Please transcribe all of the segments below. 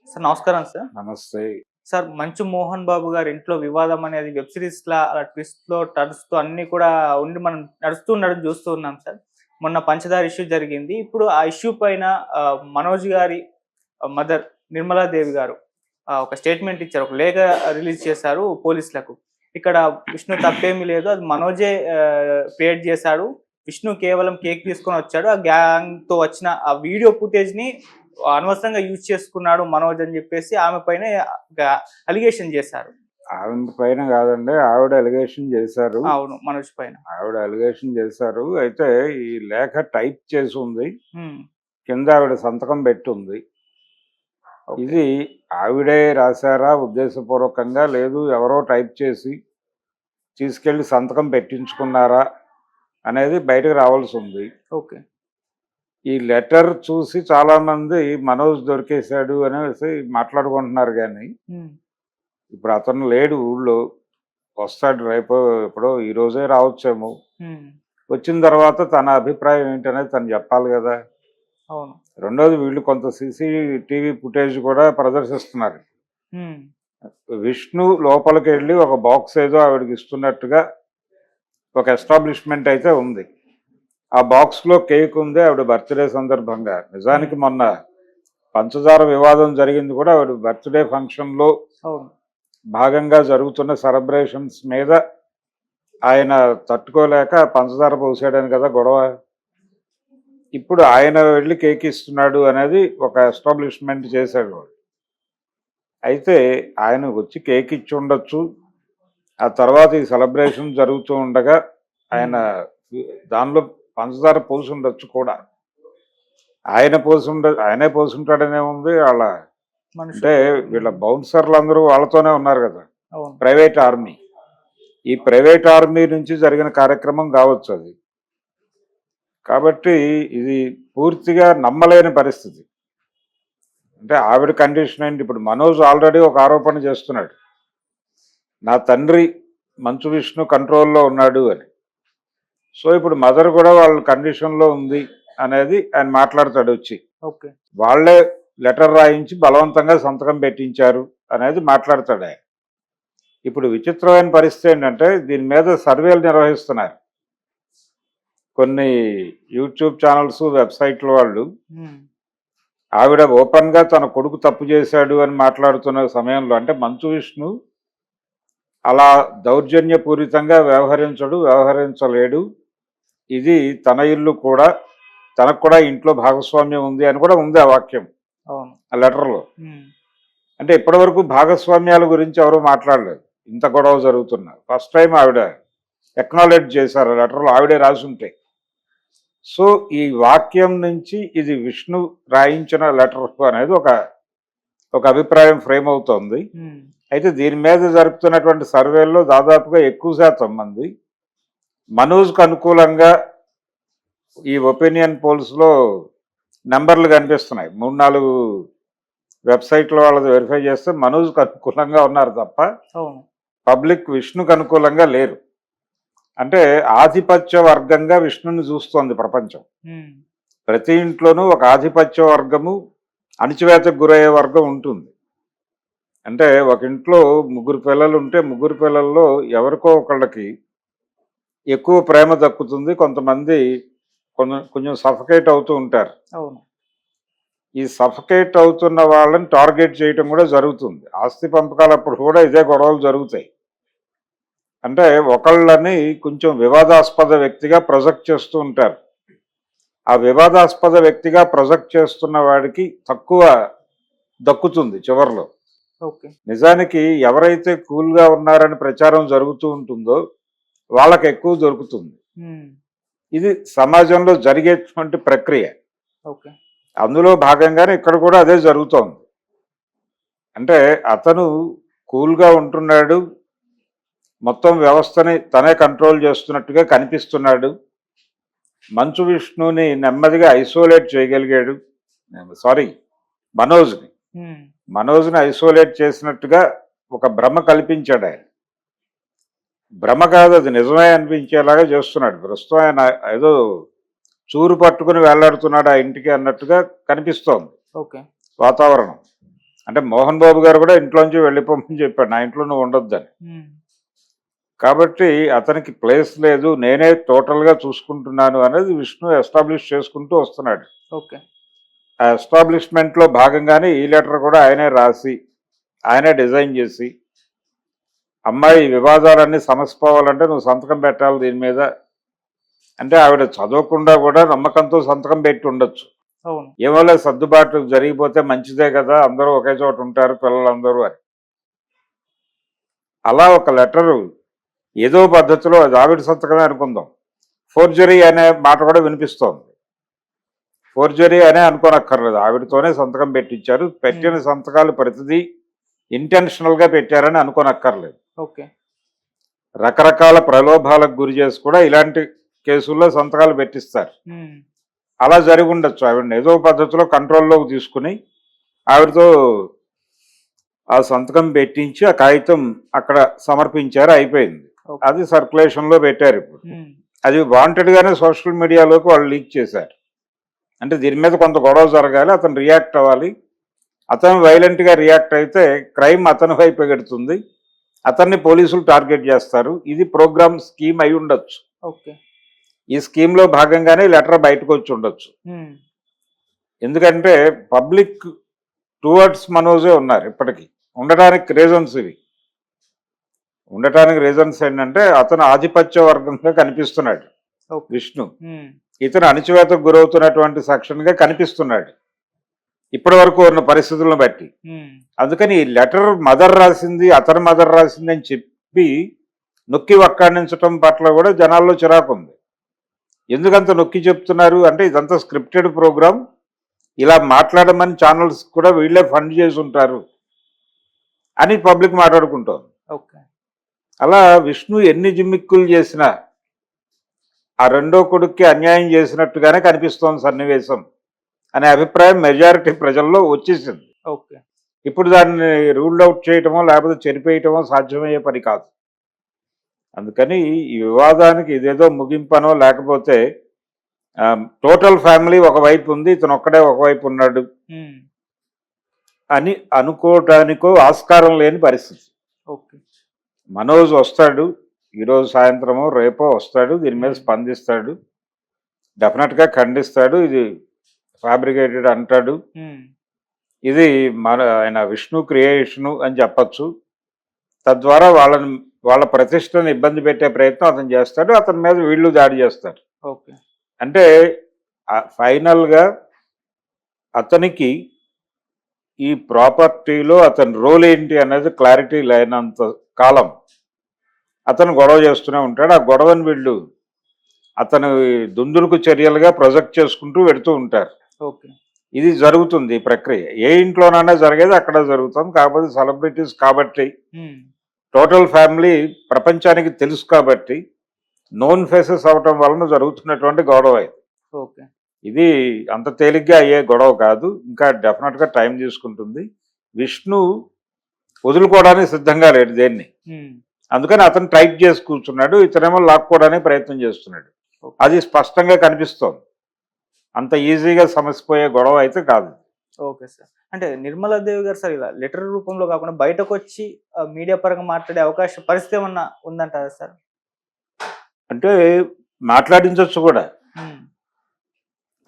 Sir నమస్కారం sir. నమస్తే. Sir 'మంచు మోహన్ బాబు' గారి ఇంట్లో వివాదం అనేది వెబ్ సీరీస్‌లా అలా ట్విస్ట్‌లో, టర్న్స్‌తో అన్నీ కూడా ఉండి మనం నడుస్తూ ఉండడం చూస్తూ ఉన్నాం సార్. మొన్న 'పంచదార' ఇష్యూ జరిగింది. ఇప్పుడు ఆ ఇష్యూ పైన మనోజ్ గారి మదర్ నిర్మలాదేవి గారు ఒక స్టేట్మెంట్ ఇచ్చారు. ఒక లేఖ రిలీజ్ చేశారు పోలీసులకు. ఇక్కడ విష్ణు తప్పేమీ లేదు. అది మనోజే క్రియేట్ చేశాడు. విష్ణు కేవలం కేక్ తీసుకొనొచ్చాడు. ఆ గ్యాంగ్‌తో వచ్చిన ఆ వీడియో ఫుటేజ్‌ని అనవసరంగా యూజ్ చేసుకున్నాడు మనోజ్ అని చెప్పేసి ఆమె పైనే ఒక అలిగేషన్ చేశారు. ఆవిడ పైన కాదండి. ఆవిడ అలిగేషన్ చేశారు. అవును. మనోజ్ పైన. ఆవిడ అలిగేషన్ చేశారు. అయితే ఈ లేఖ టైప్ చేసి ఉంది. హ్మ్. కింద ఆవిడ సంతకం పెట్టుంది. ఓకే. ఇది ఆవిడే రాశారా ఉద్దేశపూర్వకంగా, లేదు ఎవరో టైప్ చేసి తీసుకెళ్లి సంతకం పెట్టించుకున్నారా అనేది బయటకు రావాల్సి ఉంది. ఓకే. ఈ లెటర్ చూసి చాలా మంది మనోజ్ దొరికేశాడు అనేసి మాట్లాడుకుంటున్నారు కానీ, హ్మ్. ఇప్పుడు అతను లేడు ఊళ్ళో. వస్తాడు రేపో ఎప్పుడో, ఈ రోజే రావచ్చేమో. హ్మ్. వచ్చిన తర్వాత తన అభిప్రాయం ఏంటనేది తను చెప్పాలి కదా. అవును. రెండోది వీళ్ళు కొంత సీసీటీవీ ఫుటేజ్ కూడా ప్రదర్శిస్తున్నారు. హ్మ్. విష్ణు లోపలికి వెళ్ళి ఒక బాక్స్ ఏదో ఆవిడకి ఇస్తున్నట్టుగా ఒక ఎస్టాబ్లిష్మెంట్ అయితే ఉంది. ఆ బాక్స్లో కేక్ ఉంది ఆవిడ బర్త్డే సందర్భంగా. నిజానికి హ్మ్. మొన్న పంచదార వివాదం జరిగింది కూడా ఆవిడ బర్త్డే ఫంక్షన్లో అవును. భాగంగా జరుగుతున్న సెలబ్రేషన్స్ మీద ఆయన తట్టుకోలేక పంచదార పోసాడని కదా గొడవ. ఇప్పుడు ఆయన వెళ్ళి కేక్ ఇస్తున్నాడు అనేది ఒక ఎస్టాబ్లిష్మెంట్ చేశాడు వాడు. అయితే ఆయన వచ్చి కేక్ ఇచ్చి ఉండొచ్చు. ఆ తర్వాత ఈ సెలబ్రేషన్ జరుగుతూ ఉండగా ఆయన హ్మ్. దానిలో పంచదార పోసి ఉండొచ్చు కూడా. ఆయనే పోసుంటాడనే ఉంది. వాళ్ళ అంటే మనుషులు. వీళ్ళ హ్మ్. బౌన్సర్లు అందరూ వాళ్ళతోనే ఉన్నారు కదా. అవును. Private army. ఈ ప్రైవేట్ ఆర్మీ నుంచి జరిగిన కార్యక్రమం కావచ్చు అది. కాబట్టి ఇది పూర్తిగా నమ్మలేని పరిస్థితి. అంటే ఆవిడ కండిషన్ ఏంటి, ఇప్పుడు మనోజ్ ఆల్రెడీ ఒక ఆరోపణ చేస్తున్నాడు. నా తండ్రి మంచు విష్ణు కంట్రోల్లో ఉన్నాడు అని. సో ఇప్పుడు మదర్ కూడా వాళ్ళ కండిషన్లో ఉంది అనేది ఆయన మాట్లాడతాడు వచ్చి. ఓకే. వాళ్ళే లెటర్ రాయించి బలవంతంగా సంతకం పెట్టించారు అనేది మాట్లాడతాడు ఆయన. ఇప్పుడు విచిత్రమైన పరిస్థితి ఏంటంటే దీని మీద సర్వేలు నిర్వహిస్తున్నారు కొన్ని యూట్యూబ్ ఛానల్స్, వెబ్సైట్ల వాళ్ళు. హ్మ్. ఆవిడ ఓపెన్గా తన కొడుకు తప్పు చేశాడు అని మాట్లాడుతున్న సమయంలో, అంటే మంచు విష్ణు అలా దౌర్జన్యపూరితంగా వ్యవహరించలేడు. ఇది తన ఇల్లు కూడా, తనకు కూడా ఇంట్లో భాగస్వామ్యం ఉంది అని కూడా ఉంది ఆ వాక్యం అవును. ఆ లెటర్లో. హ్మ్. అంటే ఇప్పటివరకు భాగస్వామ్యాల గురించి ఎవరు మాట్లాడలేదు. ఇంత గొడవ జరుగుతున్నా ఫస్ట్ టైం ఆవిడ ఎక్నాలెడ్జ్ చేశారు ఆ లెటర్లో, ఆవిడే రాసుంటే. సో ఈ వాక్యం నుంచి ఇది విష్ణు రాయించిన లెటర్ అనేది ఒక అభిప్రాయం ఫ్రేమ్ అవుతోంది. హ్మ్. అయితే దీని మీద జరుపుతున్నటువంటి సర్వేల్లో దాదాపుగా ఎక్కువ శాతం మంది మనోజ్కు అనుకూలంగా ఈ ఒపీనియన్ పోల్స్లో నెంబర్లు కనిపిస్తున్నాయి. 3-4 వెబ్సైట్ల వాళ్ళది వెరిఫై చేస్తే మనోజ్కు అనుకూలంగా ఉన్నారు తప్ప అవును. పబ్లిక్ విష్ణుకు అనుకూలంగా లేరు. అంటే ఆధిపత్య వర్గంగా విష్ణుని చూస్తోంది ప్రపంచం. హ్మ్. ప్రతి ఇంట్లోనూ ఒక ఆధిపత్య వర్గము, అణిచివేతకు గురయ్యే వర్గం ఉంటుంది. అంటే ఒక ఇంట్లో 3 పిల్లలు ఉంటే 3 పిల్లల్లో ఎవరికో ఒకళ్ళకి ఎక్కువ ప్రేమ దక్కుతుంది. కొంతమంది కొంచెం సఫకేట్ అవుతూ ఉంటారు. అవును. ఈ సఫకేట్ అవుతున్న వాళ్ళని టార్గెట్ చేయటం కూడా జరుగుతుంది. ఆస్తి పంపకాలప్పుడు కూడా ఇదే గొడవలు జరుగుతాయి. అంటే ఒకళ్ళని కొంచెం వివాదాస్పద వ్యక్తిగా ప్రొజెక్ట్ చేస్తూ ఉంటారు. ఆ వివాదాస్పద వ్యక్తిగా ప్రొజెక్ట్ చేస్తున్న వాడికి తక్కువ దక్కుతుంది చివర్లో. ఓకే. నిజానికి ఎవరైతే కూల్గా ఉన్నారని ప్రచారం జరుగుతూ ఉంటుందో వాళ్ళకి ఎక్కువ దొరుకుతుంది. హ్మ్. ఇది సమాజంలో జరిగేటువంటి ప్రక్రియ. ఓకే. అందులో భాగంగానే ఇక్కడ కూడా అదే జరుగుతోంది. అంటే అతను కూల్గా ఉంటున్నాడు, మొత్తం వ్యవస్థని తనే కంట్రోల్ చేస్తున్నట్టుగా కనిపిస్తున్నాడు. మంచు విష్ణుని నెమ్మదిగా ఐసోలేట్ చేయగలిగాడు. సారీ, మనోజ్ని హ్మ్. మనోజ్ని ఐసోలేట్ చేసినట్టుగా ఒక భ్రమ కల్పించాడు ఆయన. భ్రమ కాదు, అది నిజమే అనిపించేలాగా చేస్తున్నాడు. ప్రస్తుతం ఆయన ఏదో చూరు పట్టుకుని వేలాడుతున్నాడు ఆ ఇంటికి అన్నట్టుగా కనిపిస్తోంది ఓకే. వాతావరణం. అంటే మోహన్ బాబు గారు కూడా ఇంట్లోంచి వెళ్ళిపోమని చెప్పాడు, నా ఇంట్లో నువ్వు ఉండొద్దని. కాబట్టి అతనికి ప్లేస్ లేదు, నేనే టోటల్గా చూసుకుంటున్నాను అనేది విష్ణు ఎస్టాబ్లిష్ చేసుకుంటూ వస్తున్నాడు. ఓకే. ఆ ఎస్టాబ్లిష్మెంట్లో భాగంగానే ఈ లెటర్ కూడా ఆయనే రాసి ఆయనే డిజైన్ చేసి, అమ్మాయి వివాదాలన్నీ సమసిపోవాలంటే నువ్వు సంతకం పెట్టాలి దీని మీద అంటే, ఆవిడ చదవకుండా కూడా నమ్మకంతో సంతకం పెట్టి ఉండొచ్చు. అవును. ఏమోలే సర్దుబాటు జరిగిపోతే మంచిదే కదా, అందరూ ఒకే చోట ఉంటారు పిల్లలందరూ అని. అలా ఒక లెటరు ఏదో పద్ధతిలో అది ఆవిడ సంతకమే అనుకుందాం, ఫోర్జరీ అనే మాట కూడా వినిపిస్తోంది. ఫోర్జరీ అనే అనుకోనక్కర్లేదు, ఆవిడతోనే సంతకం పెట్టించారు. పెట్టిన సంతకాలు ప్రతిదీ ఇంటెన్షనల్గా పెట్టారని అనుకోనక్కర్లేదు. ఓకే. రకరకాల ప్రలోభాలకు గురి చేసి కూడా ఇలాంటి కేసుల్లో సంతకాలు పెట్టిస్తారు. అలా జరిగి ఉండొచ్చు. ఆవిడని ఏదో పద్ధతిలో కంట్రోల్లోకి తీసుకుని ఆవిడతో ఆ సంతకం పెట్టించి ఆ కాగితం అక్కడ సమర్పించారు, అయిపోయింది. అది సర్క్యులేషన్లో పెట్టారు. ఇప్పుడు అది వాంటెడ్గానే సోషల్ మీడియాలోకి వాళ్ళు లీక్ చేశారు. అంటే దీని మీద కొంత గొడవ జరగాలి, అతను రియాక్ట్ అవ్వాలి. అతను వైలెంట్గా రియాక్ట్ అయితే క్రైమ్ అతని వైపు ఎగుడుతుంది, అతన్ని పోలీసులు టార్గెట్ చేస్తారు. ఇది ప్రోగ్రామ్ స్కీమ్ అయి ఉండొచ్చు. ఓకే. ఈ స్కీమ్లో భాగంగానే లెటర్ బయటకు వచ్చి ఉండొచ్చు. ఎందుకంటే పబ్లిక్ టువర్డ్స్ మనోజే ఉన్నారు ఇప్పటికీ. ఉండటానికి రీజన్స్ ఇవి. ఉండటానికి రీజన్స్ ఏంటంటే అతను ఆధిపత్య వర్గంగా కనిపిస్తున్నాడు విష్ణు, ఇతను అణచివేతకు గురవుతున్నటువంటి సెక్షన్గా కనిపిస్తున్నాడు ఇప్పటి వరకు ఉన్న పరిస్థితులను బట్టి. అందుకని ఈ లెటర్ మదర్ రాసింది, అతని మదర్ రాసింది అని చెప్పి నొక్కి వక్కాణించడం పట్ల కూడా జనాల్లో చిరాకు ఉంది. ఎందుకంత నొక్కి చెప్తున్నారు అంటే ఇదంతా స్క్రిప్టెడ్ ప్రోగ్రామ్, ఇలా మాట్లాడమని ఛానల్స్ కూడా వీళ్ళే ఫండ్ చేసి ఉంటారు అని పబ్లిక్ మాట్లాడుకుంటోంది. అలా విష్ణు ఎన్ని జిమ్మిక్కులు చేసినా ఆ రెండో కొడుక్కి అన్యాయం చేసినట్టుగానే కనిపిస్తోంది సన్నివేశం అనే అభిప్రాయం మెజారిటీ ప్రజల్లో వచ్చేసింది. ఇప్పుడు దాన్ని రూల్డ్ అవుట్ చేయటమో లేకపోతే చెరిపేయటమో సాధ్యమయ్యే పని కాదు. అందుకని ఈ వివాదానికి ఇదేదో ముగింపనో లేకపోతే టోటల్ ఫ్యామిలీ ఒకవైపు ఉంది, ఇతను ఒక్కడే ఒకవైపు ఉన్నాడు అని అనుకోవటానికో ఆస్కారం లేని పరిస్థితి. మనోజ్ వస్తాడు ఈరోజు సాయంత్రమో రేపో వస్తాడు, దీని మీద స్పందిస్తాడు, డెఫినెట్గా ఖండిస్తాడు, ఇది ఫ్యాబ్రికేటెడ్ అంటాడు, ఇది ఆయన విష్ణు క్రియేషను అని చెప్పచ్చు. తద్వారా వాళ్ళ ప్రతిష్టను ఇబ్బంది పెట్టే ప్రయత్నం అతను చేస్తాడు, అతని మీద వీళ్ళు దాడి చేస్తారు. అంటే ఫైనల్గా అతనికి ఈ ప్రాపర్టీలో అతని రోల్ ఏంటి అనేది క్లారిటీ లేనంత కాలం అతను గొడవ చేస్తూనే ఉంటాడు. ఆ గొడవని వీళ్ళు అతను దుందులకు చర్యలుగా ప్రొజెక్ట్ చేసుకుంటూ వెడుతూ ఉంటారు. ఇది జరుగుతుంది ఈ ప్రక్రియ. ఏ ఇంట్లోనైనా జరిగేది అక్కడ జరుగుతుంది. కాకపోతే సెలబ్రిటీస్ కాబట్టి, టోటల్ ఫ్యామిలీ ప్రపంచానికి తెలుసు కాబట్టి నోన్ ఫేసెస్ అవటం వలన జరుగుతున్నటువంటి గొడవ ఇది అంత తేలిగ్గా అయ్యే గొడవ కాదు. ఇంకా డెఫినెట్గా టైం తీసుకుంటుంది. విష్ణు వదులుకోవడానికి సిద్ధంగా లేడు దేన్ని, అందుకని అతను టైట్ చేసి కూర్చున్నాడు, ఇతనేమో లాక్కోవడానికి ప్రయత్నం చేస్తున్నాడు. అది స్పష్టంగా కనిపిస్తోంది. అంత ఈజీగా సమసిపోయే గొడవ అయితే కాదు. Okay sir. అంటే నిర్మలాదేవి గారు సార్ ఇలా లెటర్ రూపంలో కాకుండా బయటకు వచ్చి మీడియా పరంగా మాట్లాడే అవకాశం పరిస్థితి ఏమన్నా ఉందంటారా సార్? అంటే మాట్లాడించవచ్చు కూడా,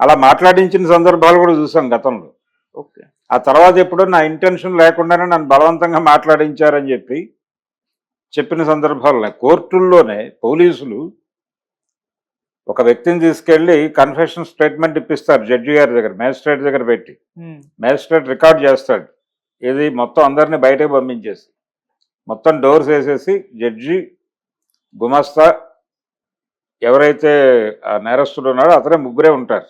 అలా మాట్లాడించిన సందర్భాలు కూడా చూసాం గతంలో. ఆ తర్వాత ఎప్పుడో నా ఇంటెన్షన్ లేకుండానే నన్ను బలవంతంగా మాట్లాడించారని చెప్పిన సందర్భాలు కోర్టుల్లోనే పోలీసులు ఒక వ్యక్తిని తీసుకెళ్లి కన్ఫెషన్ స్టేట్మెంట్ ఇప్పిస్తారు జడ్జి గారి దగ్గర, మేజిస్ట్రేట్ దగ్గర పెట్టి. మేజిస్ట్రేట్ రికార్డ్ చేస్తాడు, ఇది మొత్తం అందరినీ బయటకు పంపించేసి మొత్తం డోర్స్ వేసేసి జడ్జి, గుమస్తా, ఎవరైతే ఆ నేరస్తుడు ఉన్నాడో అతనే ముగ్గురే ఉంటారు.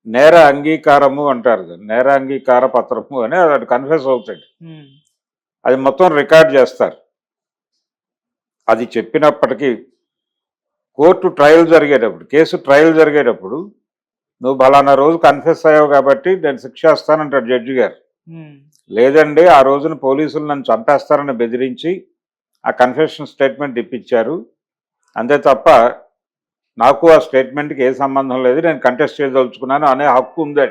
నేర అంగీకారము అంటారు, నేర అంగీకార పత్రము అని అది కన్ఫెస్ అవుతాడు. అది మొత్తం రికార్డ్ చేస్తారు. అది చెప్పినప్పటికీ కోర్టు ట్రయల్ జరిగేటప్పుడు, కేసు ట్రయల్ జరిగేటప్పుడు నువ్వు బలానా రోజు కన్ఫెస్ అయ్యావు కాబట్టి నేను శిక్ష ఇస్తానంటాడు జడ్జి గారు. లేదండి, ఆ రోజున పోలీసులు నన్ను చంపేస్తారని బెదిరించి ఆ కన్ఫెషన్ స్టేట్మెంట్ ఇప్పించారు, అంతే తప్ప నాకు ఆ స్టేట్మెంట్కి ఏ సంబంధం లేదు, నేను కంటెస్ట్ చేయదలుచుకున్నాను అనే హక్కు ఉంది.